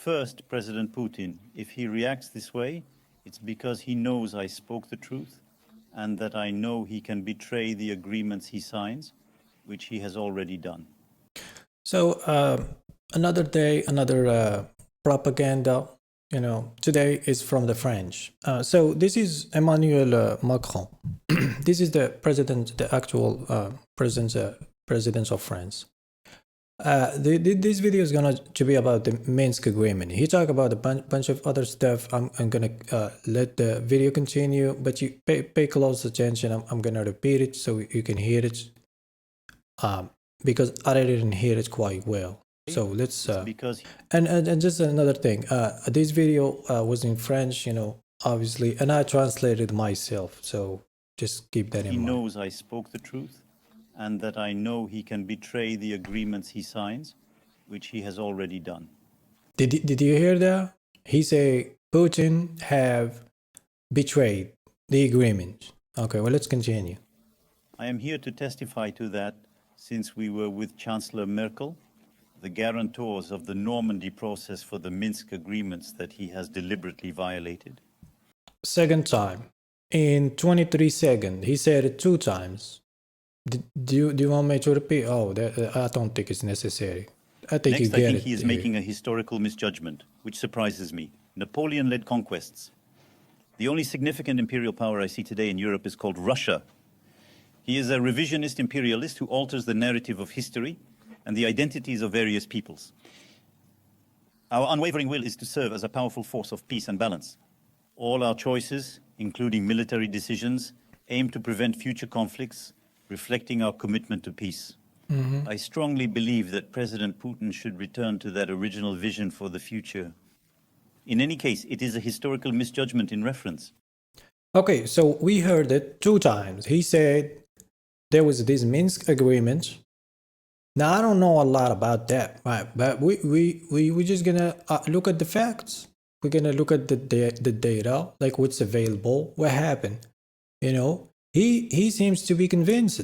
First, President Putin, if he reacts this way, it's because he knows I spoke the truth and that I know he can betray the agreements he signs, which he has already done. So another day, another propaganda, today is from the French. So this is Emmanuel Macron. This is the president, the actual president of France. This video is going to be about the Minsk agreement. He talked about a bunch of other stuff. I'm going to let the video continue, but you pay close attention. I'm going to repeat it so you can hear it, because I didn't hear it quite well. So let's and just another thing. This video was in French, obviously, and I translated myself. So just keep that in mind. He knows I spoke the truth, and that I know he can betray the agreements he signs, which he has already done. Did you hear that? He said Putin have betrayed the agreement. Okay, well, let's continue. I am here to testify to that, since we were with Chancellor Merkel, the guarantors of the Normandy process for the Minsk agreements that he has deliberately violated. Second time. In 23 seconds. He said it 2 times. Do you want me to repeat? Oh, I don't think it's necessary. I think Next, you get it. I think he is making a historical misjudgment, which surprises me. Napoleon led conquests. The only significant imperial power I see today in Europe is called Russia. He is a revisionist imperialist who alters the narrative of history and the identities of various peoples. Our unwavering will is to serve as a powerful force of peace and balance. All our choices, including military decisions, aim to prevent future conflicts, reflecting our commitment to peace. I strongly believe that President Putin should return to that original vision for the future. In any case, it is a historical misjudgment in reference. Okay, so we heard it 2 times. He said there was this Minsk agreement. Now, I don't know a lot about that, right? But we're just gonna look at the facts. We're gonna look at the data, like what's available, what happened. He seems to be convinced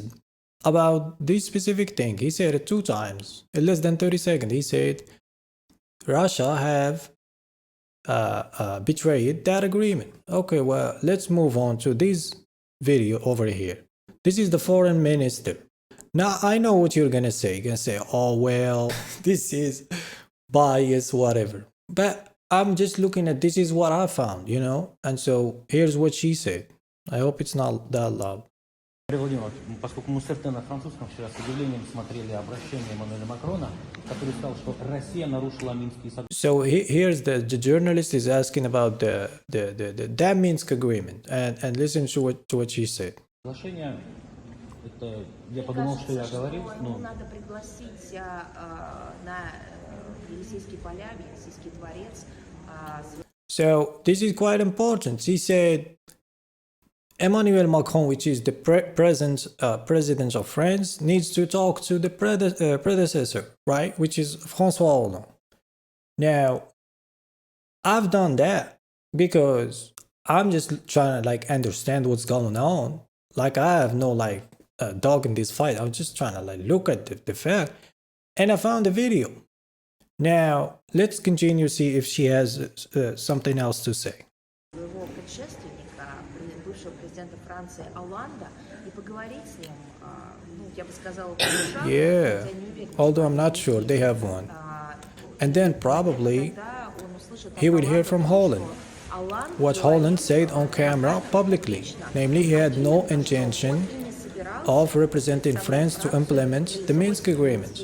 about this specific thing. He said it 2 times in less than 30 seconds. He said Russia have betrayed that agreement. Okay, well, let's move on to this video over here. This is the foreign minister. Now, I know what you're gonna say. You're gonna say, oh, well, this is bias, whatever. But I'm just looking at, this is what I found, And so here's what she said. I hope it's not that loud. Владимир, поскольку мы на французском вчера с удивлением смотрели обращение Эммануэля Макрона, который сказал, что Россия нарушила Минские соглашения. So here's the journalist is asking about that Minsk agreement, and listen to what she said. Соглашение, это я подумал, что я говорил. Надо пригласить на Елисейские поля, Елисейский дворец. So this is quite important. He said Emmanuel Macron, which is the president of France, needs to talk to the predecessor, right? Which is François Hollande. Now, I've done that because I'm just trying to understand what's going on. I have no dog in this fight. I'm just trying to look at the fact, and I found the video. Now, let's continue see if she has something else to say. Бывшего президента Франции Оланда и поговорить с ним, я бы сказала, yeah, although I'm not sure they have one. And then probably he would hear from Holland, what Holland said on camera publicly, namely he had no intention of representing France to implement the Minsk agreement.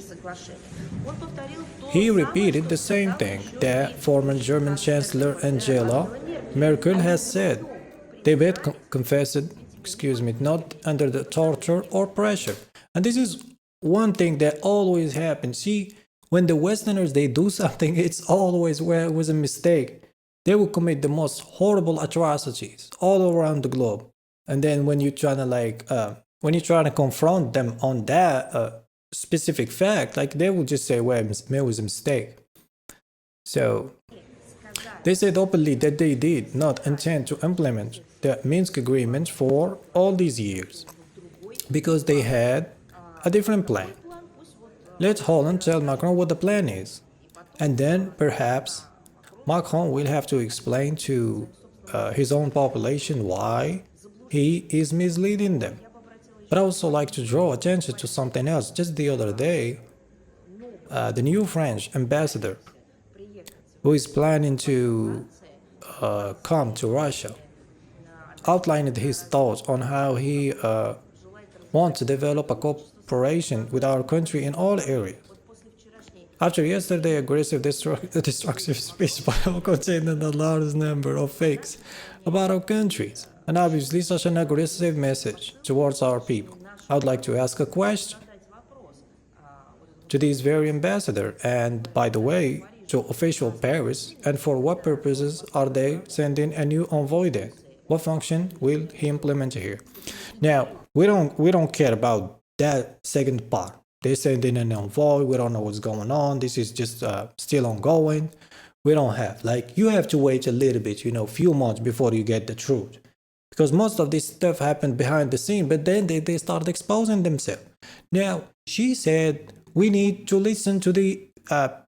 He repeated the same thing that former German Chancellor Angela Merkel has said. They both confessed, not under the torture or pressure. And this is one thing that always happens. See, when the Westerners, they do something, it's always where it was a mistake. They will commit the most horrible atrocities all around the globe. And then when you're trying to confront them on that specific fact, they will just say, well, it was a mistake. So they said openly that they did not intend to implement the Minsk agreement for all these years because they had a different plan. Let Holland tell Macron what the plan is, and then perhaps Macron will have to explain to his own population why he is misleading them. But I also like to draw attention to something else. Just the other day, the new French ambassador who is planning to come to Russia outlined his thoughts on how he wants to develop a cooperation with our country in all areas. After yesterday aggressive destructive speech by all containing a large number of fakes about our countries, and obviously such an aggressive message towards our people, I would like to ask a question to this very ambassador, and by the way, to official Paris, and for what purposes are they sending a new envoy there? What function will he implement here? Now, we don't care about that second part. They send in an envoy, we don't know what's going on, this is just still ongoing. We don't have, like, you have to wait a little bit, few months before you get the truth. Because most of this stuff happened behind the scene, but then they start exposing themselves. Now, she said we need to listen to the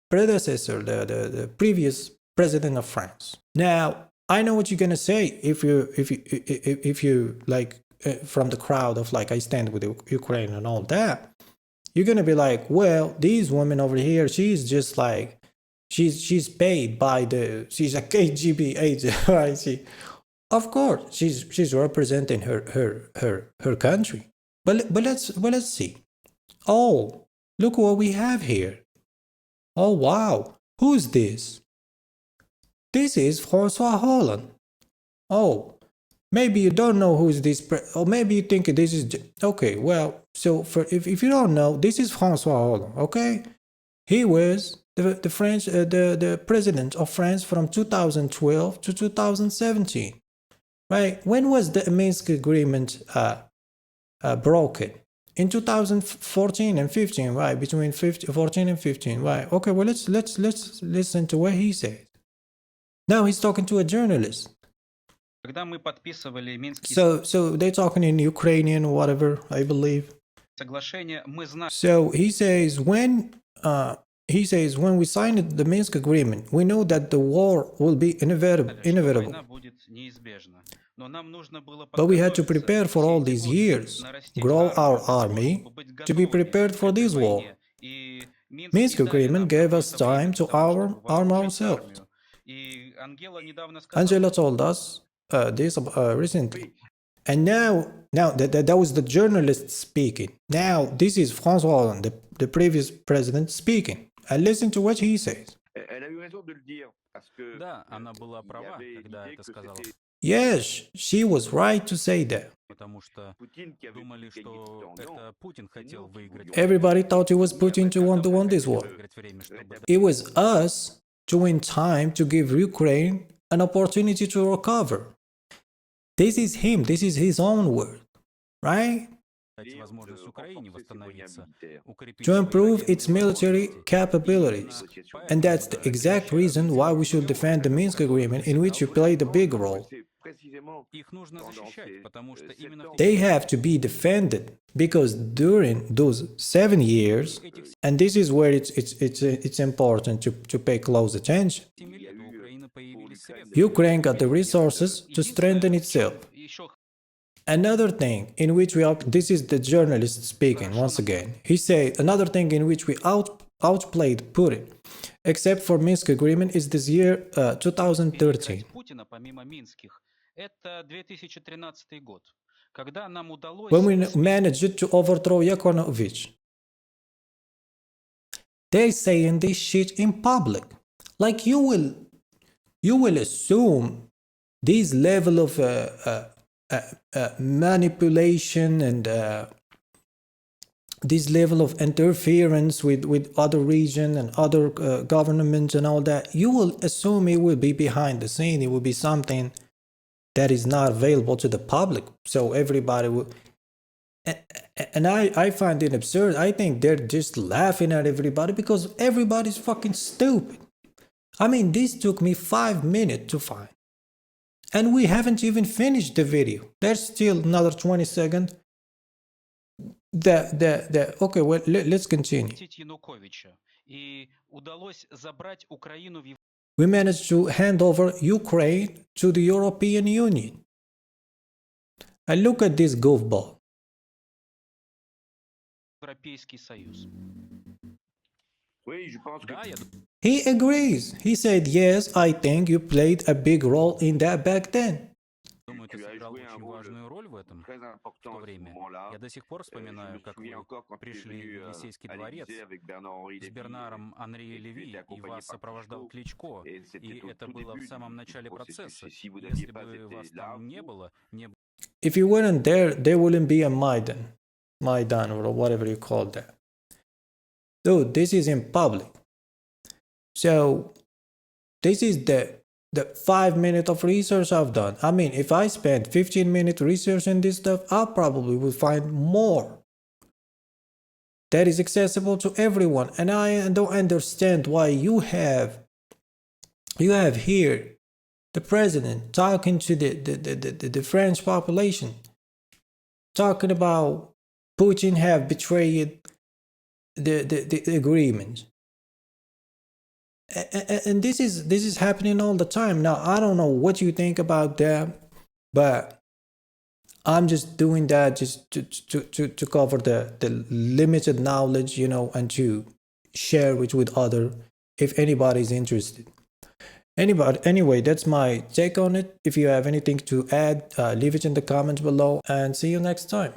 predecessor, the previous president of France. Now, I know what you're gonna say if you like from the crowd of like I stand with Ukraine and all that. You're gonna be like, well, these women over here, she's just like, she's paid by she's a KGB agent, right? Of course, she's representing her country. But let's see. Oh, look what we have here. Oh wow, who's this? This is François Hollande. Oh, maybe you don't know who's this, or maybe you think this is okay. Well, so if you don't know, this is François Hollande. Okay, he was the French the president of France from 2012 to 2017. Right? When was the Minsk agreement broken? In 2014 and 15, right? Between 14 and 15, right? Okay, well let's listen to what he says. Now he's talking to a journalist. So they're talking in Ukrainian, whatever, I believe. So he says when we signed the Minsk agreement, we know that the war will be inevitable. But we had to prepare for all these years, grow our army to be prepared for this war. Minsk agreement gave us time to arm ourselves. Angela told us this recently. And now that was the journalist speaking. Now this is François Hollande, the previous president, speaking. And listen to what he says. Yes, she was right to say that. Everybody thought it was Putin to want to win this war. It was us to win time to give Ukraine an opportunity to recover. This is him, this is his own word, right? To improve its military capabilities. And that's the exact reason why we should defend the Minsk agreement, in which you played a big role. They have to be defended because during those 7 years, and this is where it's important to pay close attention, Ukraine got the resources to strengthen itself. Another thing in which this is the journalist speaking once again, he said, another thing in which we outplayed Putin, except for Minsk agreement, is this year 2013. When we managed to overthrow Yanukovych. They're saying this shit in public. Like you will assume this level of manipulation and this level of interference with other regions and other governments and all that, you will assume it will be behind the scene. It will be something that is not available to the public. So everybody will... And I find it absurd. I think they're just laughing at everybody because everybody's fucking stupid. I mean, this took me 5 minutes to find. And we haven't even finished the video. There's still another 20 seconds. Okay, well, let's continue. we managed to hand over Ukraine to the European Union. And look at this goofball. Европейский Союз. Oui, je pense que Да, я He agrees. He said, yes, I think you played a big role in that back then. думаю, ты tu as сыграл joué un очень rôle важную роль в этом très в important то à ce время. moment-là. Я до сих пор Je вспоминаю, me как souviens вы encore quand tu es пришли venu в Елисейский à дворец l'Élysée avec Bernard-Henri с Lévy Бернаром Анри et tu Леви, étais и accompagné вас par сопровождал Klitschko. Кличко. Et c'était И au это tout было в début самом du начале processus. процесса. Et si vous Если n'aviez pas бы вас été là, там не было, If you weren't there wouldn't be a Maidan, or whatever you call that. Dude, this is in public. So, this is the 5 minutes of research I've done. I mean, if I spent 15 minutes researching this stuff, I probably would find more that is accessible to everyone. And I don't understand why you have here the president talking to the French population, talking about Putin have betrayed the agreement. And this is happening all the time. Now, I don't know what you think about that, but I'm just doing that just to cover the limited knowledge, and to share it with other if anybody's interested. Anyway, that's my take on it. If you have anything to add, leave it in the comments below, and see you next time.